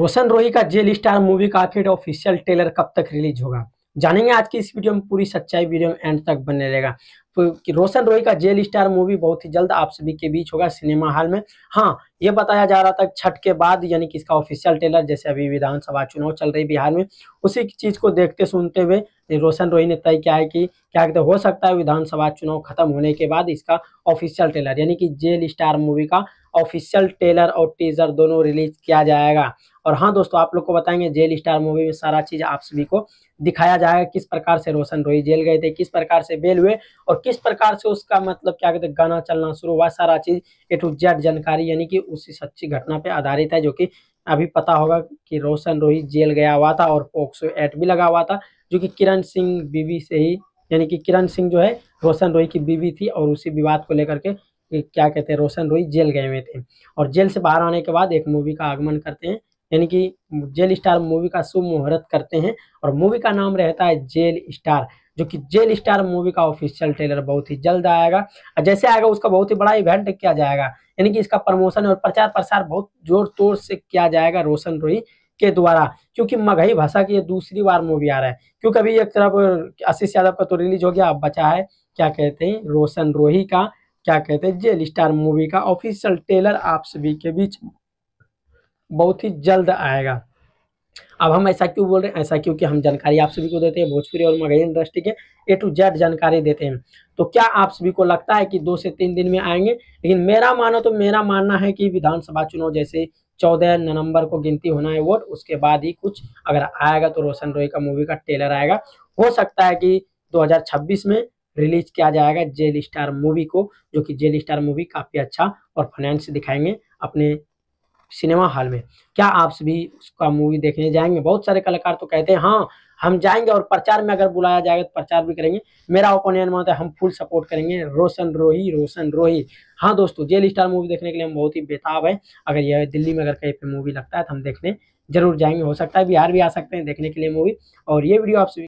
रोशन रोही का jail star movie का आखिर ऑफिशियल ट्रेलर कब तक रिलीज होगा, जानेंगे आज की इस वीडियो में। पूरी सच्चाई वीडियो में एंड तक बने रहेगा। तो कि रोशन रोही का जेल स्टार मूवी बहुत ही जल्द आप सभी के बीच होगा सिनेमा हॉल में। हाँ, ये बताया जा रहा था छठ के बाद, यानी कि इसका ऑफिशियल ट्रेलर, जैसे अभी विधानसभा चुनाव चल रही बिहार में, उसी चीज को देखते सुनते हुए रोशन रोही ने तय किया है कि क्या कहते हो सकता है विधानसभा चुनाव खत्म होने के बाद इसका ऑफिशियल ट्रेलर यानी कि जेल स्टार मूवी का ऑफिशियल ट्रेलर और टीजर दोनों रिलीज किया जाएगा। और हाँ दोस्तों, आप लोग को बताएंगे जेल स्टार मूवी में सारा चीज आप सभी को दिखाया जाएगा, किस प्रकार से रोशन रोही जेल गए थे, किस प्रकार से बेल हुए और किस प्रकार से उसका मतलब क्या कहते हैं गाना चलना शुरू हुआ। सारा चीज ए टू जेड जानकारी यानी कि उसी सच्ची घटना पे आधारित है, जो कि अभी पता होगा कि रोशन रोही जेल गया हुआ था और पोक्सो एक्ट भी लगा हुआ था, जो कि किरण सिंह बीवी से ही, यानी कि किरण सिंह जो है रोशन रोही की बीवी थी, और उसी विवाद को लेकर के क्या कहते हैं रोशन रोही जेल गए हुए थे। और जेल से बाहर आने के बाद एक मूवी का आगमन करते हैं, यानी कि जेल स्टार मूवी का शुभ मुहूर्त करते हैं, और मूवी का नाम रहता है जेल स्टार, जो कि जेल स्टार मूवी का ऑफिशियल ट्रेलर बहुत ही जल्द आएगा। और जैसे आएगा उसका बहुत ही बड़ा इवेंट किया जाएगा, यानी कि इसका प्रमोशन और प्रचार प्रसार बहुत जोर तोड़ से किया जाएगा रोशन रोही के द्वारा, क्योंकि मगही भाषा की ये दूसरी बार मूवी आ रहा है। क्योंकि अभी एक तरफ आशीष यादव का तो रिलीज हो गया, अब बचा है क्या कहते हैं रोशन रोही का क्या कहते हैं जेल स्टार मूवी का ऑफिशियल ट्रेलर आप सभी के बीच बहुत ही जल्द आएगा। अब हम ऐसा क्यों बोल रहे हैं, ऐसा क्योंकि हम जानकारी आप सभी को देते हैं, भोजपुरी और मगही इंडस्ट्री के ए टू जेड जानकारी देते हैं। तो क्या आप सभी को लगता है कि 2 से 3 दिन में आएंगे? लेकिन मेरा मानना है कि विधानसभा चुनाव जैसे 14 नवंबर को गिनती होना है वोट, उसके बाद ही कुछ अगर आएगा तो रोशन रोही का मूवी का ट्रेलर आएगा। हो सकता है कि 2026 में रिलीज किया जाएगा जेल स्टार मूवी को, जो कि जेल स्टार मूवी काफी अच्छा और फाइनेंस दिखाएंगे अपने सिनेमा हॉल में। क्या आप सभी उसका मूवी देखने जाएंगे? बहुत सारे कलाकार तो कहते हैं हाँ हम जाएंगे, और प्रचार में अगर बुलाया जाएगा तो प्रचार भी करेंगे। मेरा ओपिनियन मानता है हम फुल सपोर्ट करेंगे रोशन रोही, रोशन रोही। हाँ दोस्तों, जेल स्टार मूवी देखने के लिए हम बहुत ही बेताब है। अगर यह दिल्ली में अगर कहीं पे मूवी लगता है तो हम देखने जरूर जाएंगे। हो सकता है बिहार भी आ सकते हैं देखने के लिए मूवी। और ये वीडियो आप सभी